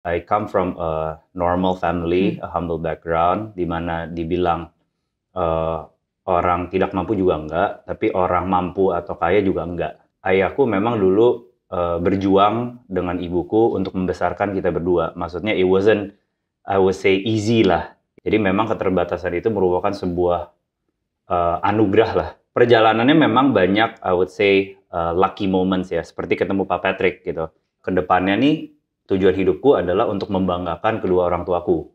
I come from a normal family, a humble background, di mana dibilang eh, orang tidak mampu juga enggak, tapi orang mampu atau kaya juga enggak. Ayahku memang dulu berjuang dengan ibuku untuk membesarkan kita berdua. Maksudnya it wasn't, I would say, easy lah. Jadi memang keterbatasan itu merupakan sebuah anugerah lah. Perjalanannya memang banyak, I would say, lucky moments ya, seperti ketemu Pak Patrick gitu. Kedepannya nih, tujuan hidupku adalah untuk membanggakan kedua orang tuaku.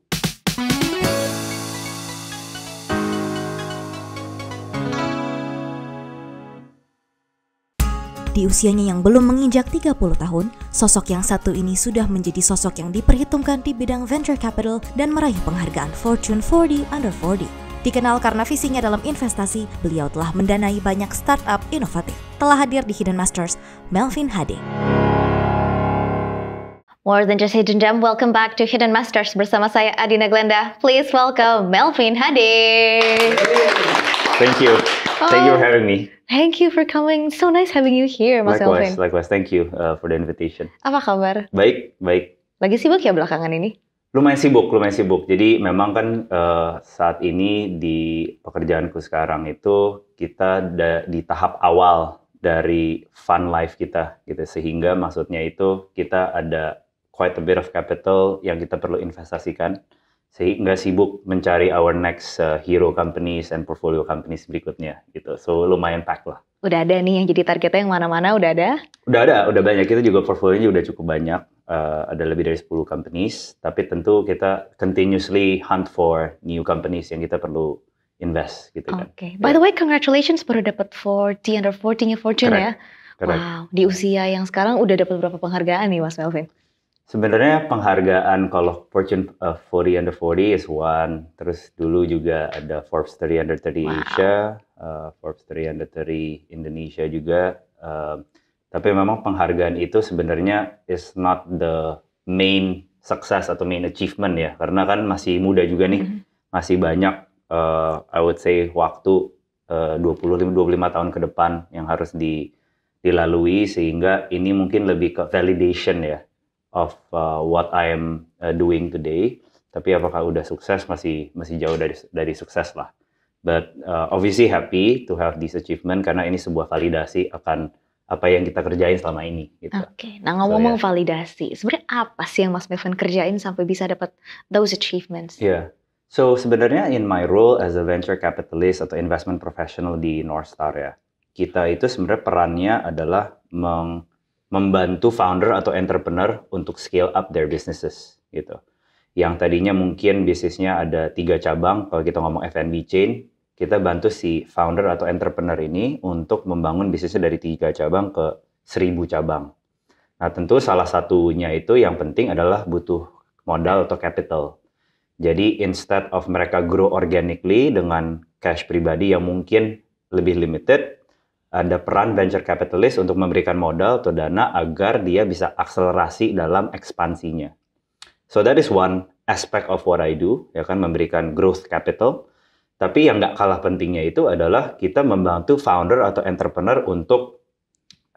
Di usianya yang belum menginjak 30 tahun, sosok yang satu ini sudah menjadi sosok yang diperhitungkan di bidang venture capital dan meraih penghargaan Fortune 40 Under 40. Dikenal karena visinya dalam investasi, beliau telah mendanai banyak startup inovatif. Telah hadir di Hidden Masters, Melvin Hade. More than just hidden gem, welcome back to Hidden Masters bersama saya Adina Glenda. Please welcome Melvin Hade. Thank you. Thank you for having me. Thank you for coming. So nice having you here, Mas Melvin. Likewise. Thank you for the invitation. Apa kabar? Baik. Lagi sibuk ya belakangan ini? Lumayan sibuk. Jadi memang kan saat ini di pekerjaanku sekarang itu kita di tahap awal dari fun life kita gitu. Sehingga maksudnya itu kita ada quite a bit of capital yang kita perlu investasikan. Sehingga sibuk mencari our next hero companies and portfolio companies berikutnya gitu. So lumayan pack lah. Udah ada nih yang jadi targetnya yang mana-mana, udah ada? Udah banyak. Kita juga portfolionya udah cukup banyak. Ada lebih dari 10 companies. Tapi tentu kita continuously hunt for new companies yang kita perlu invest gitu kan. Oke. By the way, congratulations baru dapat 40 under 40-nya Fortune ya. Correct. Wow, di usia yang sekarang udah dapat berapa penghargaan nih Mas Melvin? Sebenarnya penghargaan kalau Fortune 40 Under 40 is one. Terus dulu juga ada Forbes 30 Under 30 Asia, Forbes 30 Under 30 Indonesia juga. Tapi memang penghargaan itu sebenarnya is not the main success atau main achievement ya. Karena kan masih muda juga nih. Masih banyak, I would say, waktu 25 tahun ke depan yang harus dilalui. Sehingga ini mungkin lebih ke validation ya of what I am doing today. Tapi apakah udah sukses masih jauh dari sukses lah. But obviously happy to have this achievement karena ini sebuah validasi akan apa yang kita kerjain selama ini. Gitu. Oke. Nah ngomong validasi, sebenarnya apa sih yang Mas Melvin kerjain sampai bisa dapat those achievements? Yeah. So sebenarnya in my role as a venture capitalist atau investment professional di Northstar ya, kita itu sebenarnya perannya adalah membantu founder atau entrepreneur untuk scale up their businesses gitu. Yang tadinya mungkin bisnisnya ada 3 cabang, kalau kita ngomong F&B chain, kita bantu si founder atau entrepreneur ini untuk membangun bisnisnya dari 3 cabang ke 1000 cabang. Nah tentu salah satunya itu yang penting adalah butuh modal atau capital. Jadi instead of mereka grow organically dengan cash pribadi yang mungkin lebih limited, ada peran venture capitalist untuk memberikan modal atau dana agar dia bisa akselerasi dalam ekspansinya. So that is one aspect of what I do, ya kan, memberikan growth capital. Tapi yang nggak kalah pentingnya itu adalah kita membantu founder atau entrepreneur untuk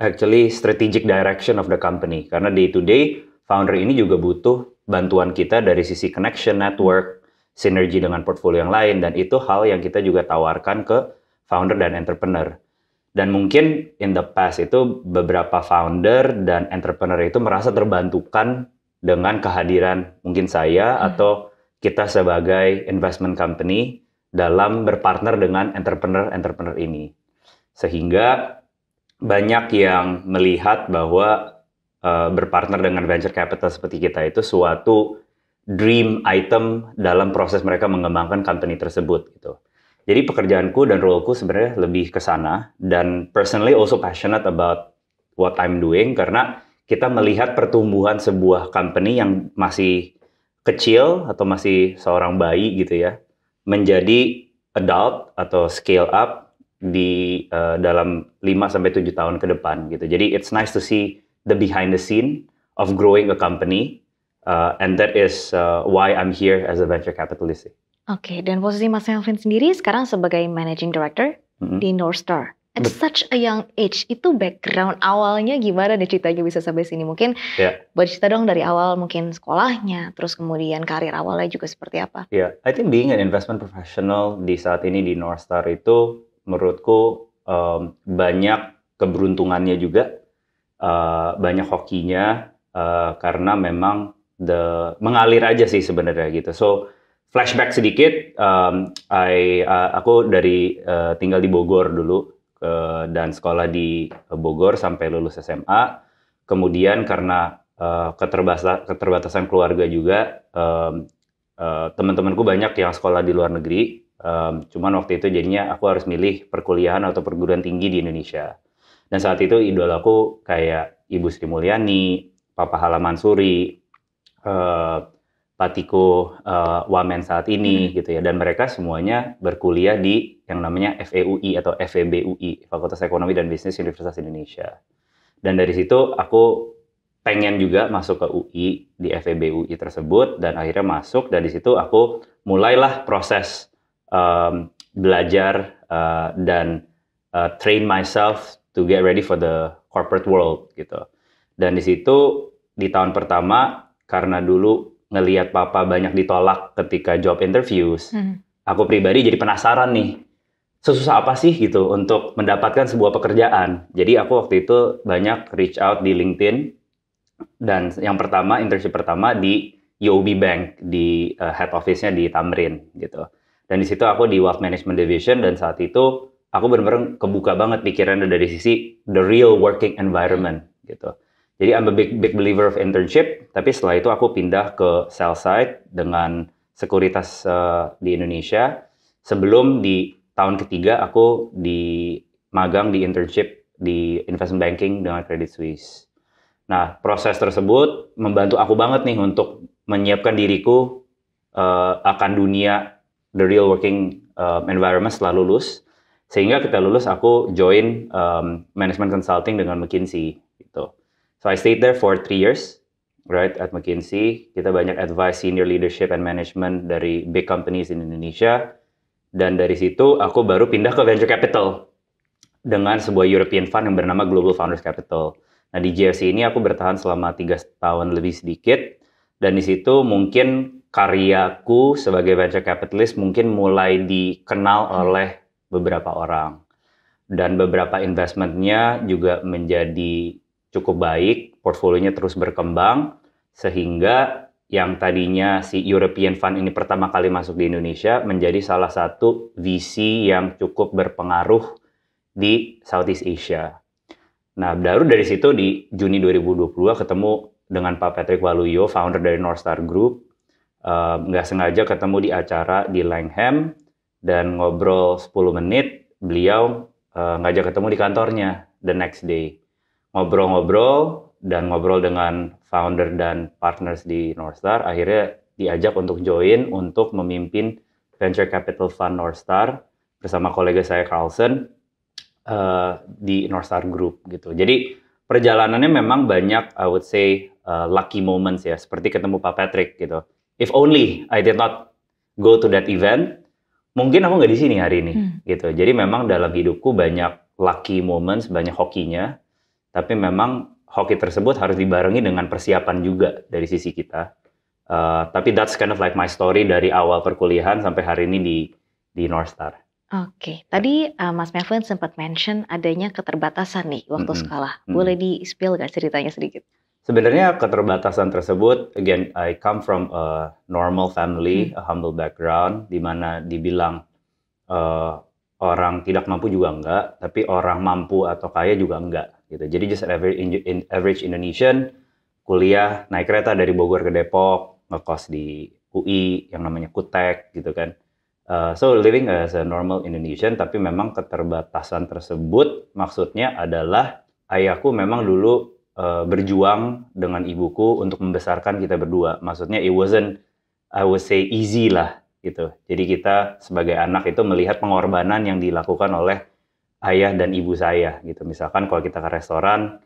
actually strategic direction of the company. Karena day to day, founder ini juga butuh bantuan kita dari sisi connection, network, sinergi dengan portfolio yang lain. Dan itu hal yang kita juga tawarkan ke founder dan entrepreneur. Dan mungkin in the past itu beberapa founder dan entrepreneur itu merasa terbantukan dengan kehadiran mungkin saya atau kita sebagai investment company dalam berpartner dengan entrepreneur ini. Sehingga banyak yang melihat bahwa berpartner dengan venture capital seperti kita itu suatu dream item dalam proses mereka mengembangkan company tersebut gitu. Jadi pekerjaanku dan roleku sebenarnya lebih ke sana dan personally also passionate about what I'm doing karena kita melihat pertumbuhan sebuah company yang masih kecil atau masih seorang bayi gitu ya menjadi adult atau scale up di dalam 5-7 tahun ke depan gitu. Jadi it's nice to see the behind the scene of growing a company and that is why I'm here as a venture capitalist. Oke, dan posisi Mas Melvin sendiri sekarang sebagai Managing Director di Northstar. At such a young age, itu background awalnya gimana nih ceritanya bisa sampai sini? Mungkin boleh cerita dong dari awal mungkin sekolahnya, terus kemudian karir awalnya juga seperti apa? I think being an investment professional di saat ini di Northstar itu menurutku banyak keberuntungannya juga, banyak hokinya, karena memang mengalir aja sih sebenarnya gitu. So flashback sedikit, aku dari tinggal di Bogor dulu. Dan sekolah di Bogor sampai lulus SMA. Kemudian karena keterbatasan keluarga juga, teman-temanku banyak yang sekolah di luar negeri. Cuman waktu itu jadinya aku harus milih perkuliahan atau perguruan tinggi di Indonesia. Dan saat itu idolaku kayak Ibu Sri Mulyani, Papa Hala Mansuri, Patiko Wamen saat ini gitu ya, dan mereka semuanya berkuliah di yang namanya FEUI atau FEBUI, Fakultas Ekonomi dan Bisnis Universitas Indonesia. Dan dari situ aku pengen juga masuk ke UI di FEBUI tersebut, dan akhirnya masuk, dan di situ aku mulailah proses belajar dan train myself to get ready for the corporate world gitu. Dan di situ di tahun pertama karena dulu ngelihat papa banyak ditolak ketika job interviews, aku pribadi jadi penasaran nih, sesusah apa sih gitu untuk mendapatkan sebuah pekerjaan. Jadi aku waktu itu banyak reach out di LinkedIn, dan yang pertama, internship pertama di UOB Bank, di head office-nya di Tamrin gitu. Dan di situ aku di Wealth Management Division, dan saat itu aku benar-benar kebuka banget pikirannya dari sisi the real working environment gitu. Jadi I'm a big believer of internship, tapi setelah itu aku pindah ke sell side dengan sekuritas di Indonesia. Sebelum di tahun ketiga aku magang di internship di investment banking dengan Credit Suisse. Nah, proses tersebut membantu aku banget nih untuk menyiapkan diriku akan dunia the real working environment setelah lulus. Sehingga kita lulus aku join management consulting dengan McKinsey gitu. So I stayed there for 3 years, right, at McKinsey. Kita banyak advice senior leadership and management dari big companies in Indonesia. Dan dari situ aku baru pindah ke venture capital dengan sebuah European fund yang bernama Global Founders Capital. Nah, di GFC ini aku bertahan selama 3 tahun lebih sedikit. Dan di situ mungkin karyaku sebagai venture capitalist mungkin mulai dikenal oleh beberapa orang. Dan beberapa investmentnya juga menjadi cukup baik, portfolionya terus berkembang, sehingga yang tadinya si European Fund ini pertama kali masuk di Indonesia menjadi salah satu VC yang cukup berpengaruh di Southeast Asia. Nah, baru dari situ di Juni 2022 ketemu dengan Pak Patrick Waluyo, founder dari Northstar Group. Nggak sengaja ketemu di acara di Langham, dan ngobrol 10 menit, beliau ngajak ketemu di kantornya the next day. Ngobrol dengan founder dan partners di Northstar, akhirnya diajak untuk join untuk memimpin Venture Capital Fund Northstar bersama kolega saya Carlson di Northstar Group gitu. Jadi perjalanannya memang banyak, I would say, lucky moments ya, seperti ketemu Pak Patrick gitu. If only I did not go to that event, mungkin aku nggak di sini hari ini gitu. Jadi memang dalam hidupku banyak lucky moments, banyak hokinya. Tapi memang hoki tersebut harus dibarengi dengan persiapan juga dari sisi kita. Tapi that's kind of like my story dari awal perkuliahan sampai hari ini di Northstar. Oke, tadi Mas Melvin sempat mention adanya keterbatasan nih waktu sekolah. Boleh di-spill nggak ceritanya sedikit? Sebenarnya keterbatasan tersebut, again, I come from a normal family, a humble background, di mana dibilang orang tidak mampu juga enggak, tapi orang mampu atau kaya juga enggak. Gitu. Jadi just average Indonesian, kuliah naik kereta dari Bogor ke Depok, ngekos di UI yang namanya Kutek gitu kan. So living as a normal Indonesian, tapi memang keterbatasan tersebut maksudnya adalah ayahku memang dulu berjuang dengan ibuku untuk membesarkan kita berdua. Maksudnya it wasn't, I would say, easy lah gitu. Jadi kita sebagai anak itu melihat pengorbanan yang dilakukan oleh ayah dan ibu saya gitu. Misalkan kalau kita ke restoran,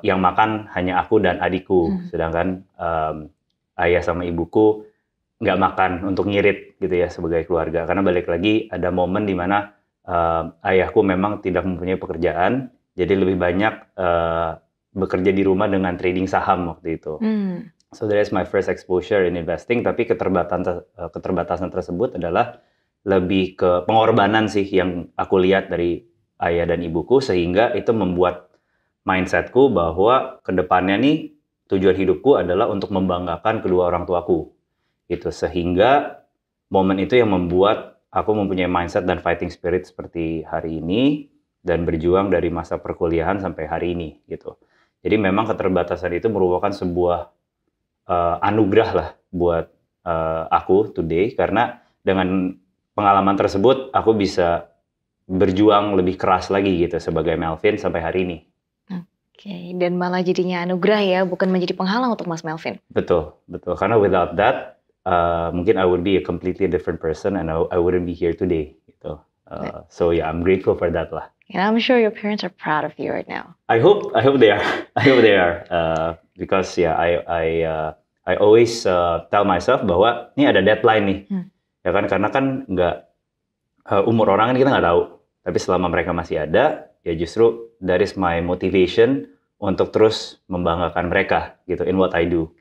yang makan hanya aku dan adikku, sedangkan ayah sama ibuku nggak makan untuk ngirit gitu ya sebagai keluarga. Karena balik lagi ada momen di mana ayahku memang tidak mempunyai pekerjaan, jadi lebih banyak bekerja di rumah dengan trading saham waktu itu. So that is my first exposure in investing, tapi keterbatasan tersebut adalah lebih ke pengorbanan sih yang aku lihat dari ayah dan ibuku, sehingga itu membuat mindsetku bahwa kedepannya nih tujuan hidupku adalah untuk membanggakan kedua orang tuaku. Gitu, sehingga momen itu yang membuat aku mempunyai mindset dan fighting spirit seperti hari ini dan berjuang dari masa perkuliahan sampai hari ini gitu. Jadi memang keterbatasan itu merupakan sebuah anugerah lah buat aku today, karena dengan pengalaman tersebut aku bisa berjuang lebih keras lagi gitu sebagai Melvin sampai hari ini. Oke, dan malah jadinya anugerah ya, bukan menjadi penghalang untuk Mas Melvin. Betul. Karena without that, mungkin I would be a completely different person and I wouldn't be here today. Gitu. So yeah, I'm grateful for that lah. And I'm sure your parents are proud of you right now. I hope they are. I hope they are. Because yeah, I always tell myself bahwa ini ada deadline nih. Ya kan, karena kan nggak umur orang kan kita nggak tahu. Tapi selama mereka masih ada, ya justru that is my motivation untuk terus membanggakan mereka gitu in what I do.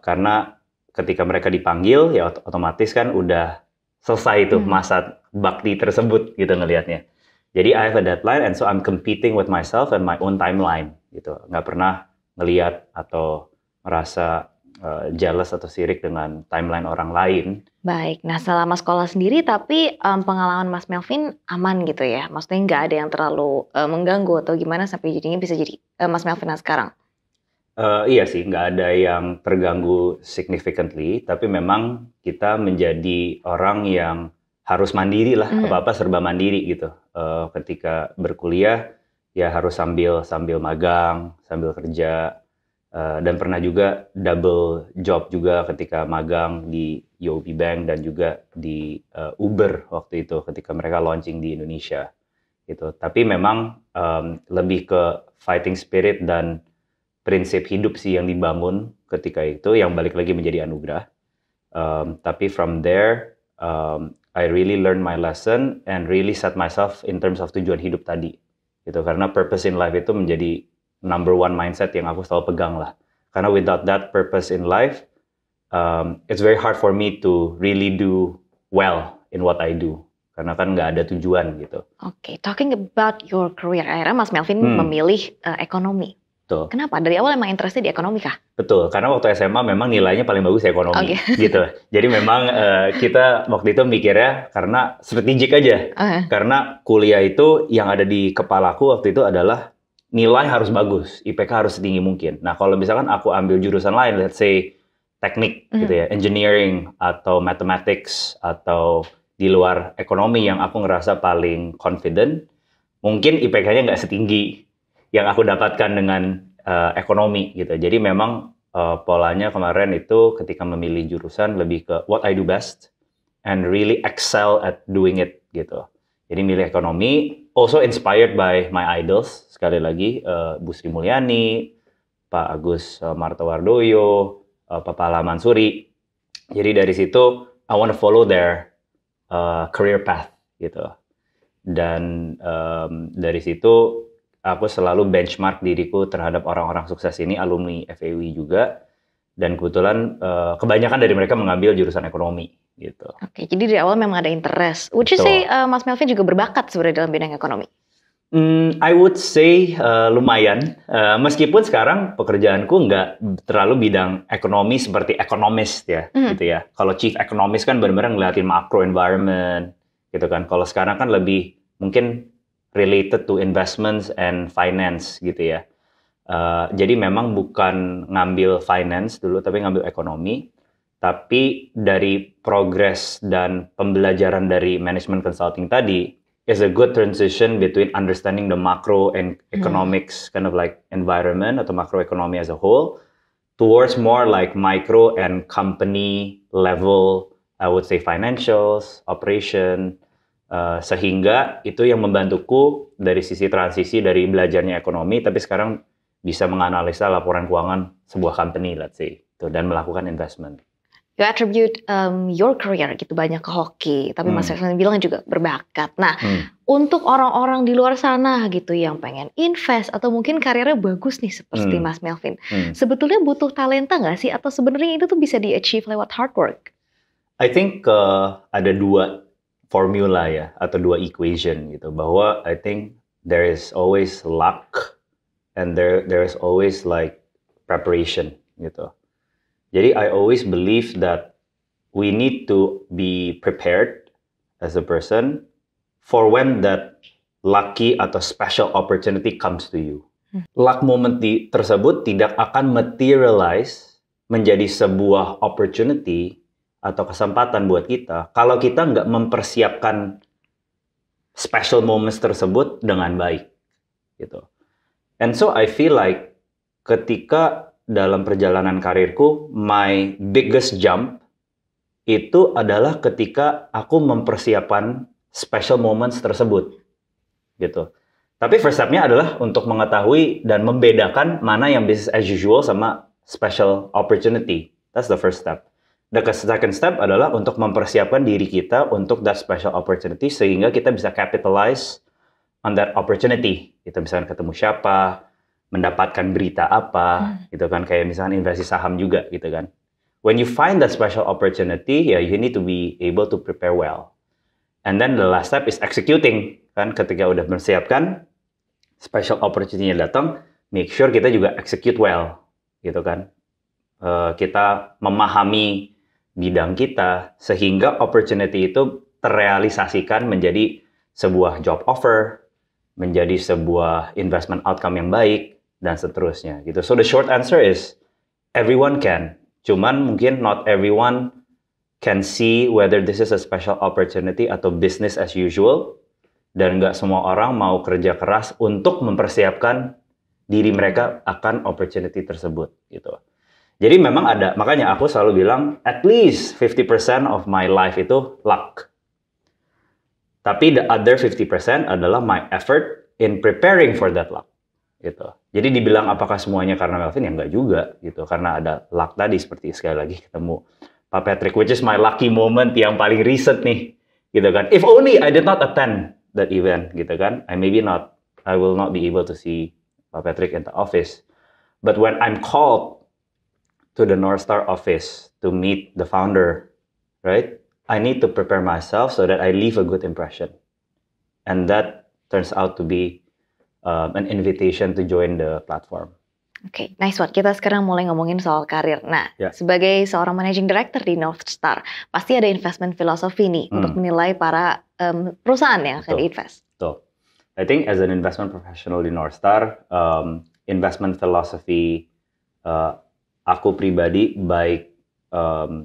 Karena ketika mereka dipanggil, ya otomatis kan udah selesai tuh masa bakti tersebut gitu ngelihatnya. Jadi I have a deadline and so I'm competing with myself and my own timeline gitu. Nggak pernah ngelihat atau merasa jealous atau sirik dengan timeline orang lain. Baik, nah selama sekolah sendiri tapi pengalaman Mas Melvin aman gitu ya? Maksudnya nggak ada yang terlalu mengganggu atau gimana sampai jadinya bisa jadi Mas Melvin sekarang? Iya sih, nggak ada yang terganggu significantly, tapi memang kita menjadi orang yang harus mandiri lah, apa-apa serba mandiri gitu. Ketika berkuliah ya harus sambil magang, sambil kerja. Dan pernah juga double job juga ketika magang di UOB Bank dan juga di Uber waktu itu ketika mereka launching di Indonesia gitu. Tapi memang lebih ke fighting spirit dan prinsip hidup sih yang dibangun ketika itu yang balik lagi menjadi anugerah. Tapi from there I really learn my lesson and really set myself in terms of tujuan hidup tadi gitu, karena purpose in life itu menjadi number one mindset yang aku selalu pegang lah. Karena without that purpose in life, it's very hard for me to really do well in what I do. Karena kan nggak ada tujuan gitu. Oke, talking about your career, akhirnya Mas Melvin memilih ekonomi. Betul. Kenapa? Dari awal emang interestnya di ekonomi kah? Betul, karena waktu SMA memang nilainya paling bagus ekonomi gitu. Jadi memang kita waktu itu mikirnya karena strategik aja. Karena kuliah itu yang ada di kepalaku waktu itu adalah nilai harus bagus, IPK harus setinggi mungkin. Nah, kalau misalkan aku ambil jurusan lain, let's say teknik gitu ya, engineering atau mathematics atau di luar ekonomi yang aku ngerasa paling confident, mungkin IPK-nya nggak setinggi yang aku dapatkan dengan ekonomi gitu. Jadi memang polanya kemarin itu ketika memilih jurusan lebih ke what I do best and really excel at doing it gitu. Jadi milih ekonomi, also inspired by my idols, sekali lagi Bu Sri Mulyani, Pak Agus Martowardoyo, Pak Pala Mansuri. Jadi dari situ, I want to follow their career path gitu. Dan dari situ, aku selalu benchmark diriku terhadap orang-orang sukses ini, alumni FEUI juga. Dan kebetulan kebanyakan dari mereka mengambil jurusan ekonomi. Gitu. Oke, jadi dari awal memang ada interest. Would you say Mas Melvin juga berbakat sebenarnya dalam bidang ekonomi? I would say lumayan. Meskipun sekarang pekerjaanku nggak terlalu bidang ekonomi seperti ekonomis ya, gitu ya. Kalau chief economist kan benar-benar ngeliatin macro environment, gitu kan. Kalau sekarang kan lebih mungkin related to investments and finance, gitu ya. Jadi memang bukan ngambil finance dulu, tapi ngambil ekonomi. Tapi dari progres dan pembelajaran dari management consulting tadi is a good transition between understanding the macro and economics kind of like environment atau macroeconomy as a whole towards more like micro and company level, I would say financials, operation, sehingga itu yang membantuku dari sisi transisi dari belajarnya ekonomi tapi sekarang bisa menganalisa laporan keuangan sebuah company, let's say, dan melakukan investment. you attribute your career gitu banyak ke hoki, tapi Mas Melvin bilang juga berbakat. Nah, untuk orang-orang di luar sana gitu yang pengen invest atau mungkin karirnya bagus nih seperti Mas Melvin, sebetulnya butuh talenta nggak sih? Atau sebenarnya itu tuh bisa di-achieve lewat hard work? I think ada 2 formula ya, atau 2 equation gitu, bahwa I think there is always luck and there is always like preparation gitu. Jadi I always believe that we need to be prepared as a person for when that lucky atau special opportunity comes to you. Luck moment tersebut tidak akan materialize menjadi sebuah opportunity atau kesempatan buat kita kalau kita nggak mempersiapkan special moments tersebut dengan baik gitu. And so I feel like ketika dalam perjalanan karirku, my biggest jump itu adalah ketika aku mempersiapkan special moments tersebut, gitu. Tapi first step-nya adalah untuk mengetahui dan membedakan mana yang business as usual sama special opportunity. That's the first step. The second step adalah untuk mempersiapkan diri kita untuk that special opportunity sehingga kita bisa capitalize on that opportunity. Kita misalkan ketemu siapa, mendapatkan berita apa, gitu kan, kayak misalnya investasi saham juga, gitu kan. When you find that special opportunity, you need to be able to prepare well. And then the last step is executing, kan, ketika udah mempersiapkan, special opportunity-nya datang, make sure kita juga execute well, gitu kan. Kita memahami bidang kita, sehingga opportunity itu terrealisasikan menjadi sebuah job offer, menjadi sebuah investment outcome yang baik, dan seterusnya gitu. So the short answer is everyone can. Cuman mungkin not everyone can see whether this is a special opportunity atau business as usual, dan nggak semua orang mau kerja keras untuk mempersiapkan diri mereka akan opportunity tersebut gitu. Jadi memang ada, makanya aku selalu bilang at least 50% of my life itu luck. Tapi the other 50% adalah my effort in preparing for that luck. Gitu. Jadi dibilang apakah semuanya karena Melvin, ya enggak juga gitu, karena ada luck tadi, seperti sekali lagi ketemu Pak Patrick, which is my lucky moment yang paling recent nih, gitu kan. If only I did not attend that event, gitu kan, I will not be able to see Pak Patrick in the office. But when I'm called to the North Star office to meet the founder, right, I need to prepare myself so that I leave a good impression, and that turns out to be an invitation to join the platform. Oke, nice one. Kita sekarang mulai ngomongin soal karir. Nah, sebagai seorang managing director di North Star, pasti ada investment philosophy nih untuk menilai para perusahaan yang akan diinvest. Betul. I think as an investment professional di North Star, investment philosophy aku pribadi, baik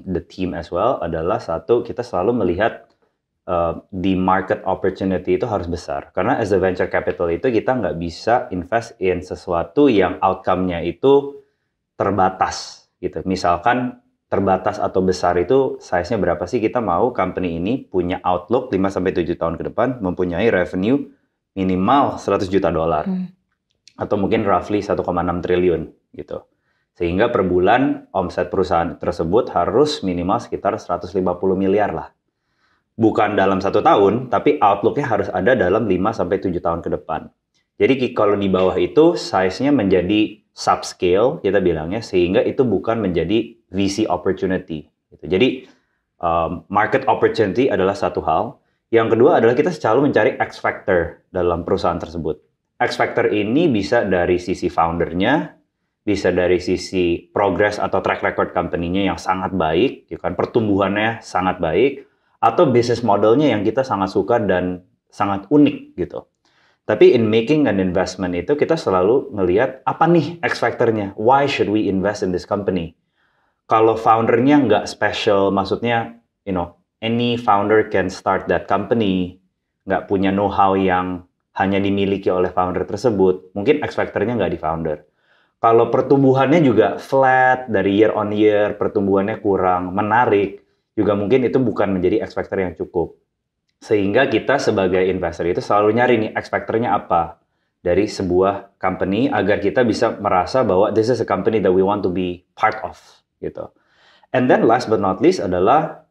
the team as well, adalah satu, kita selalu melihat the market opportunity itu harus besar. Karena as a venture capital itu kita nggak bisa invest in sesuatu yang outcome-nya itu terbatas gitu. Misalkan terbatas atau besar itu size-nya berapa sih? Kita mau company ini punya outlook 5-7 tahun ke depan, mempunyai revenue minimal $100 juta. Atau mungkin roughly 1,6 triliun gitu. Sehingga per bulan omset perusahaan tersebut harus minimal sekitar 150 miliar lah. Bukan dalam 1 tahun, tapi outlook-nya harus ada dalam 5-7 tahun ke depan. Jadi kalau di bawah itu, size-nya menjadi subscale, kita bilangnya, sehingga itu bukan menjadi VC opportunity. Gitu. Jadi, market opportunity adalah satu hal. Yang kedua adalah kita selalu mencari X factor dalam perusahaan tersebut. X factor ini bisa dari sisi foundernya, bisa dari sisi progress atau track record company-nya yang sangat baik, gitu kan, pertumbuhannya sangat baik, atau business modelnya yang kita sangat suka dan sangat unik gitu. Tapi in making an investment itu kita selalu ngelihat apa nih X factor-nya, why should we invest in this company? Kalau foundernya nggak special, maksudnya, any founder can start that company, nggak punya know-how yang hanya dimiliki oleh founder tersebut, mungkin X factor-nya nggak di founder. Kalau pertumbuhannya juga flat dari year on year, pertumbuhannya kurang menarik, juga mungkin itu bukan menjadi X factor yang cukup. Sehingga kita sebagai investor itu selalu nyari nih X factor-nya apa dari sebuah company agar kita bisa merasa bahwa this is a company that we want to be part of gitu. And then last but not least adalah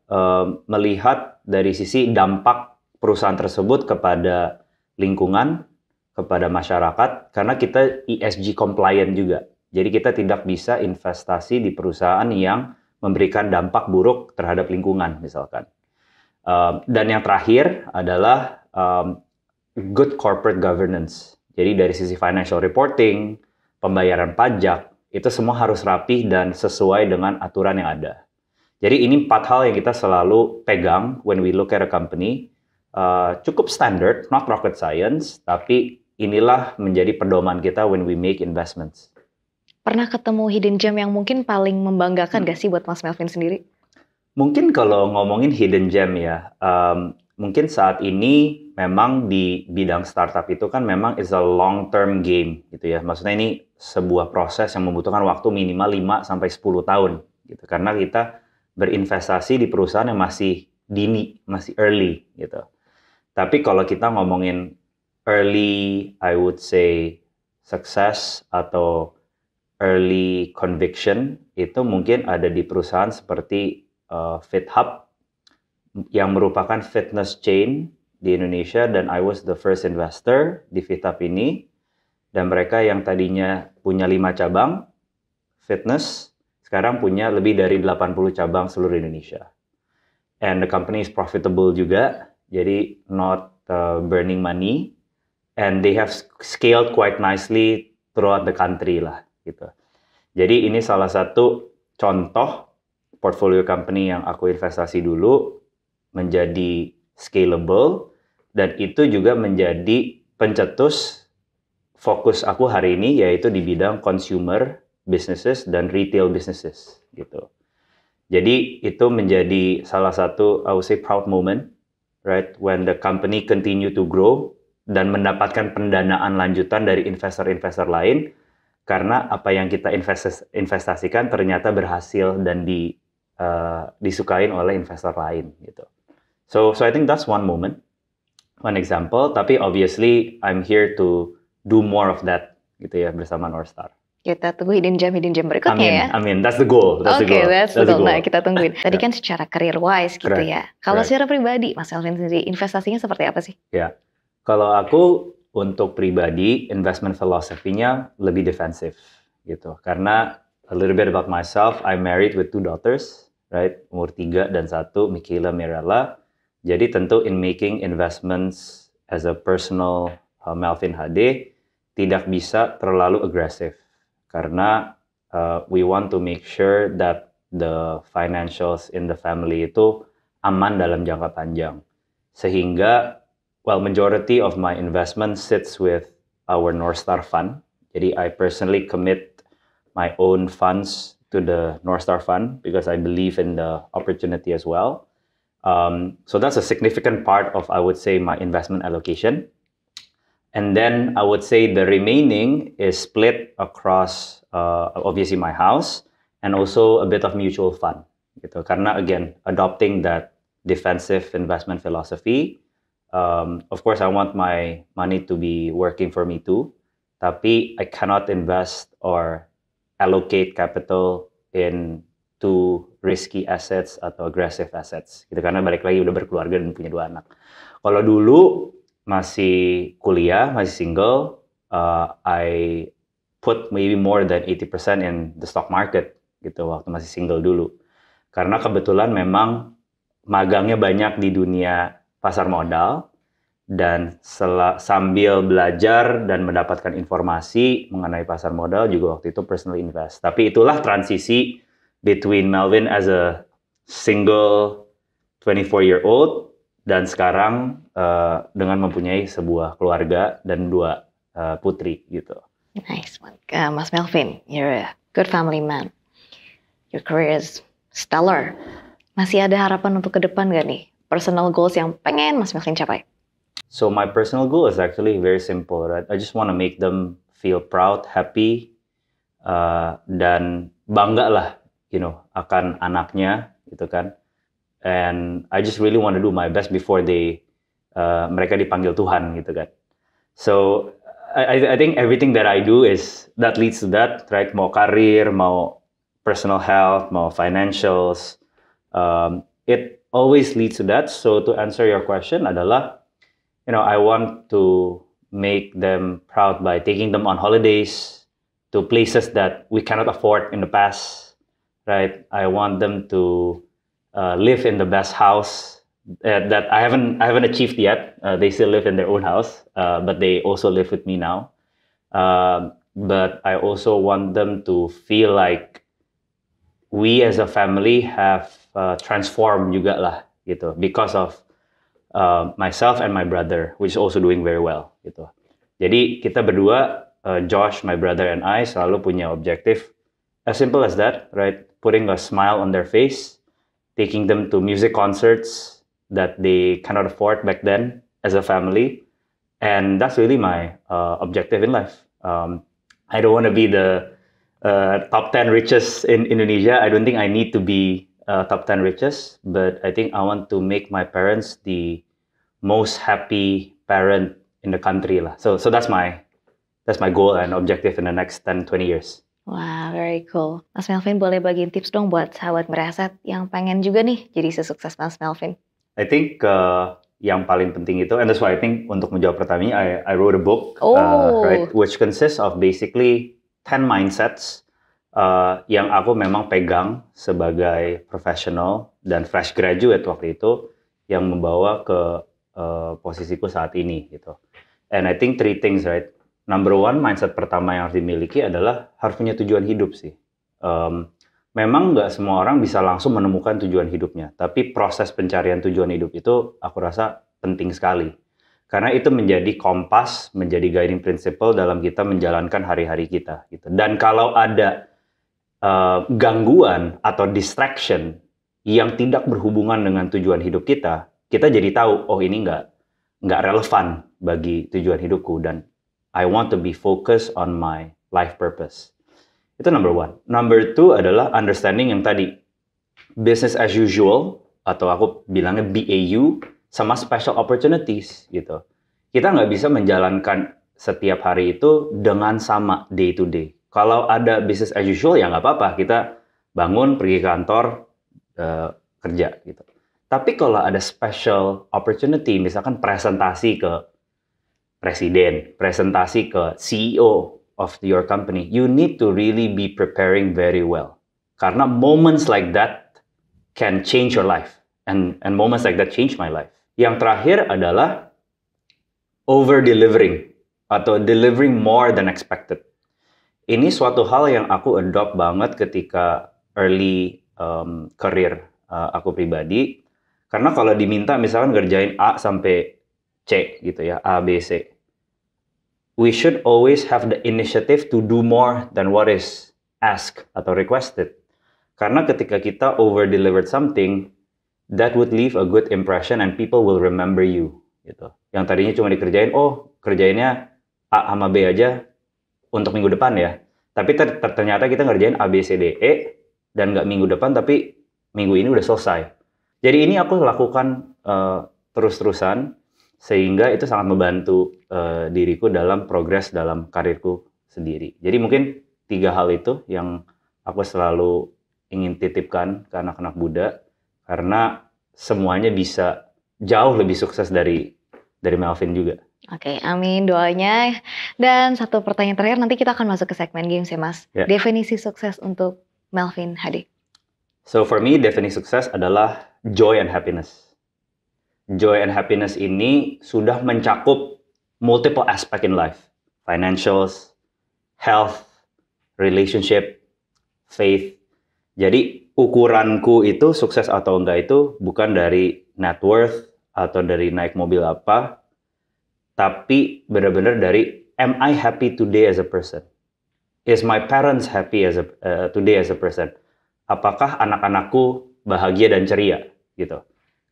melihat dari sisi dampak perusahaan tersebut kepada lingkungan, kepada masyarakat, karena kita ESG compliant juga. Jadi kita tidak bisa investasi di perusahaan yang memberikan dampak buruk terhadap lingkungan misalkan. Dan yang terakhir adalah good corporate governance. Jadi dari sisi financial reporting, pembayaran pajak, itu semua harus rapi dan sesuai dengan aturan yang ada. Jadi ini 4 hal yang kita selalu pegang when we look at a company. Cukup standard, not rocket science, tapi inilah menjadi pedoman kita when we make investments. Pernah ketemu hidden gem yang mungkin paling membanggakan gak sih buat Mas Melvin sendiri? Mungkin kalau ngomongin hidden gem ya, mungkin saat ini memang di bidang startup itu kan memang is a long term game gitu ya. Maksudnya ini sebuah proses yang membutuhkan waktu minimal 5 sampai 10 tahun gitu. Karena kita berinvestasi di perusahaan yang masih dini, masih early gitu. Tapi kalau kita ngomongin early, I would say success atau early conviction itu mungkin ada di perusahaan seperti FitHub yang merupakan fitness chain di Indonesia, dan I was the first investor di FitHub ini. Dan mereka yang tadinya punya 5 cabang fitness, sekarang punya lebih dari 80 cabang seluruh Indonesia. And the company is profitable juga, jadi not burning money. And they have scaled quite nicely throughout the country lah gitu. Jadi ini salah satu contoh portfolio company yang aku investasi dulu menjadi scalable, dan itu juga menjadi pencetus fokus aku hari ini, yaitu di bidang consumer businesses dan retail businesses gitu. Jadi itu menjadi salah satu, I would say, proud moment, right, when the company continue to grow dan mendapatkan pendanaan lanjutan dari investor-investor lain, karena apa yang kita investasikan ternyata berhasil dan disukain oleh investor lain gitu. So I think that's one moment, one example. Tapi obviously I'm here to do more of that gitu ya bersama Northstar. Kita tunggu hidden gem berikutnya ya. Amin. That's the goal. That's the goal. Nah, kita tungguin. Tadi kan secara career wise gitu ya. Kalau secara pribadi, Mas Melvin sendiri investasinya seperti apa sih? Ya, kalau aku untuk pribadi investment philosophy-nya lebih defensif gitu. Karena a little bit about myself, I'm married with 2 daughters, right? Umur 3 dan 1, Michaela, Mirella. Jadi tentu in making investments as a personal Melvin HD tidak bisa terlalu agresif. Karena we want to make sure that the financials in the family itu aman dalam jangka panjang. Sehingga, well, majority of my investment sits with our Northstar Fund. Jadi I personally commit my own funds to the Northstar Fund because I believe in the opportunity as well. So that's a significant part of, I would say, my investment allocation. And then I would say the remaining is split across obviously my house and also a bit of mutual fund. Gitu. Karena again, adopting that defensive investment philosophy, of course I want my money to be working for me too. Tapi I cannot invest or allocate capital into risky assets atau aggressive assets. Gitu. Karena balik lagi udah berkeluarga dan punya 2 anak. Kalau dulu masih kuliah, masih single, I put maybe more than 80% in the stock market gitu waktu masih single dulu. Karena kebetulan memang magangnya banyak di dunia pasar modal, dan sambil belajar dan mendapatkan informasi mengenai pasar modal juga waktu itu personally invest. Tapi itulah transisi between Melvin as a single 24-year-old dan sekarang dengan mempunyai sebuah keluarga dan 2 putri gitu. Nice one. Mas Melvin, you're a good family man. Your career is stellar. Masih ada harapan untuk ke depan gak nih? Personal goals yang pengen Mas Melvin capai? So my personal goal is actually very simple, right? I just want to make them feel proud, happy, dan bangga lah, akan anaknya gitu kan. And I just really want to do my best before mereka dipanggil Tuhan gitu kan. So I think everything that I do that leads to that, right? Mau karir, mau personal health, mau financials, it always leads to that. So to answer your question adalah, I want to make them proud by taking them on holidays to places that we cannot afford in the past, right? I want them to live in the best house that I haven't achieved yet. They still live in their own house, but they also live with me now. But I also want them to feel like we as a family have transformed juga lah, gitu, because of myself and my brother, which is also doing very well, gitu. Jadi kita berdua, Josh, my brother, and I selalu punya objektif as simple as that, right? Putting a smile on their face, taking them to music concerts that they cannot afford back then as a family, and that's really my objective in life. I don't want to be the top 10 richest in Indonesia. I don't think I need to be top 10 richest, but I think I want to make my parents the most happy parent in the country lah. So that's my goal and objective in the next 10-20 years. Wah, very cool. Mas Melvin boleh bagiin tips dong buat sahabat Meraset yang pengen juga nih jadi sesukses Mas Melvin? I think yang paling penting itu, and that's why I think untuk menjawab pertanyaannya, I wrote a book, right, which consists of basically 10 mindsets yang aku memang pegang sebagai professional dan fresh graduate waktu itu yang membawa ke posisiku saat ini gitu. And I think 3 things, right? Number 1, mindset pertama yang harus dimiliki adalah harus punya tujuan hidup sih. Memang nggak semua orang bisa langsung menemukan tujuan hidupnya, tapi proses pencarian tujuan hidup itu aku rasa penting sekali. Karena itu menjadi kompas, menjadi guiding principle dalam kita menjalankan hari-hari kita. Gitu. Dan kalau ada gangguan atau distraction yang tidak berhubungan dengan tujuan hidup kita jadi tahu, oh ini nggak relevan bagi tujuan hidupku, dan I want to be focused on my life purpose. Itu number 1. Number 2 adalah understanding yang tadi, business as usual, atau aku bilangnya BAU, sama special opportunities gitu. Kita nggak bisa menjalankan setiap hari itu dengan sama day to day. Kalau ada business as usual ya nggak apa-apa, kita bangun, pergi ke kantor, kerja gitu. Tapi kalau ada special opportunity, misalkan presentasi ke presiden, presentasi ke CEO of your company, you need to really be preparing very well. Karena moments like that can change your life. And moments like that change my life. Yang terakhir adalah over-delivering atau delivering more than expected. Ini suatu hal yang aku adopt banget ketika early career aku pribadi. Karena kalau diminta misalkan ngerjain A sampai C gitu ya, A, B, C. We should always have the initiative to do more than what is asked atau requested. Karena ketika kita over-delivered something, that would leave a good impression and people will remember you. Gitu. Yang tadinya cuma dikerjain, kerjainnya A sama B aja untuk minggu depan ya. Tapi ternyata kita ngerjain A, B, C, D, E, dan nggak minggu depan, tapi minggu ini udah selesai. Jadi ini aku lakukan terus-terusan, sehingga itu sangat membantu diriku dalam progres dalam karirku sendiri. Jadi mungkin 3 hal itu yang aku selalu ingin titipkan ke anak-anak muda, karena semuanya bisa jauh lebih sukses dari Melvin juga. Oke, amin doanya. Dan satu pertanyaan terakhir, nanti kita akan masuk ke segmen games ya Mas. Yeah. Definisi sukses untuk Melvin Hadi. So for me, definisi sukses adalah joy and happiness. Joy and happiness ini sudah mencakup multiple aspect in life. Financials, health, relationship, faith. Jadi ukuranku itu sukses atau enggak itu bukan dari net worth atau dari naik mobil apa, tapi benar-benar dari am I happy today as a person? Is my parents happy today as a person? Apakah anak-anakku bahagia dan ceria gitu?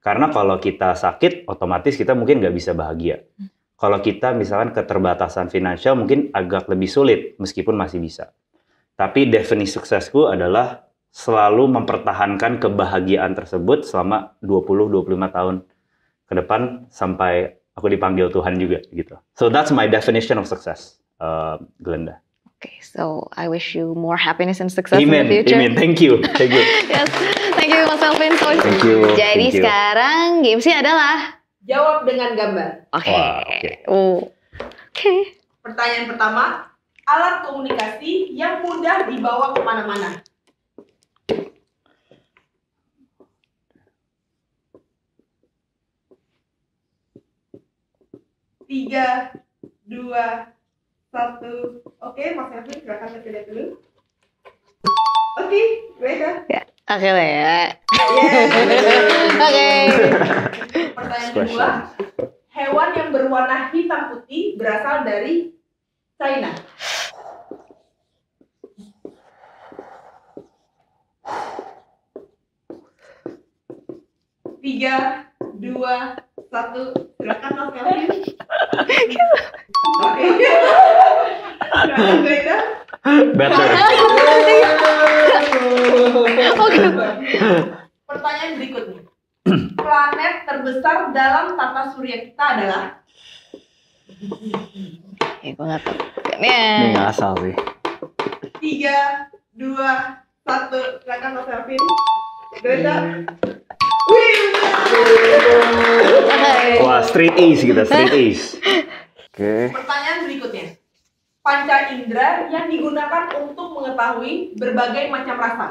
Karena kalau kita sakit, otomatis kita mungkin nggak bisa bahagia. Kalau kita misalkan keterbatasan finansial mungkin agak lebih sulit, meskipun masih bisa. Tapi definisi suksesku adalah selalu mempertahankan kebahagiaan tersebut selama 20-25 tahun ke depan sampai aku dipanggil Tuhan juga gitu. So that's my definition of success, Glenda. Okay, so I wish you more happiness and success Amen, in the future. amen. Thank you, thank you. Yes, thank you Mas Melvin. Thank you. Jadi thank you. sekarang gamesnya adalah Jawab dengan gambar. Oke. Wah, oke. Oke. Pertanyaan pertama, alat komunikasi yang mudah dibawa kemana-mana. Tiga, dua, satu. Oke, Mas Melvin, silakan terpilih dulu. Oke, Greta. Ya, oke lah ya. Oke. Pertanyaan kedua, hewan yang berwarna hitam putih berasal dari China. Tiga, dua, satu. Silakan Mas Melvin. Oke. Silakan Greta. Better. Oke. Pertanyaan berikutnya. Planet terbesar dalam tata surya kita adalah? Gue nggak tahu. Ini ngasal sih. Tiga, dua, satu. Silakan Mas Melvin. Greta. Wih, Wah, straight Ace kita, straight Ace. Oke. pertanyaan berikutnya. Panca indera yang digunakan untuk mengetahui berbagai macam rasa.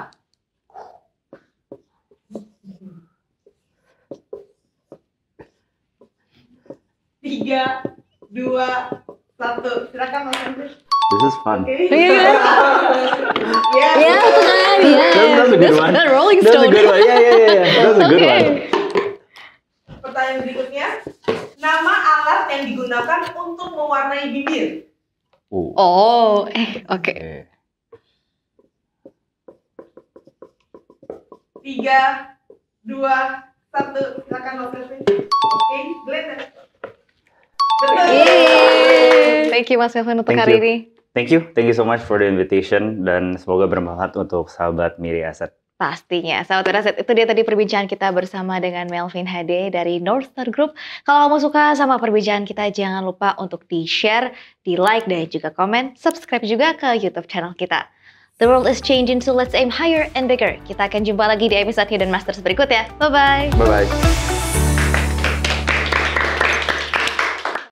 Tiga, dua, satu. Silakan Mas Melvin. This is fun. Oke. Iya. Ya. Ya, itu kan. Ya. That's a good one. That Rolling That's a Stone. good one. Yeah. That's a good Oke. one. Pertanyaan berikutnya. Nama alat yang digunakan untuk mewarnai bibir. Oh, oke. Oke. Tiga, dua, satu. Silakan Mas Melvin. Oke, Glenn. Betul. Yeay. Thank you Mas Melvin untuk Thank hari you. ini. Thank you so much for the invitation dan semoga bermanfaat untuk sahabat Miri Asset. Pastinya, sahabat Aset, itu dia tadi perbincangan kita bersama dengan Melvin HD dari Northstar Group. Kalau kamu suka sama perbincangan kita, jangan lupa untuk di-share, di-like, dan juga komen. Subscribe juga ke YouTube channel kita. The world is changing, so let's aim higher and bigger. Kita akan jumpa lagi di episode Hidden Masters berikut ya. Bye-bye. Bye-bye.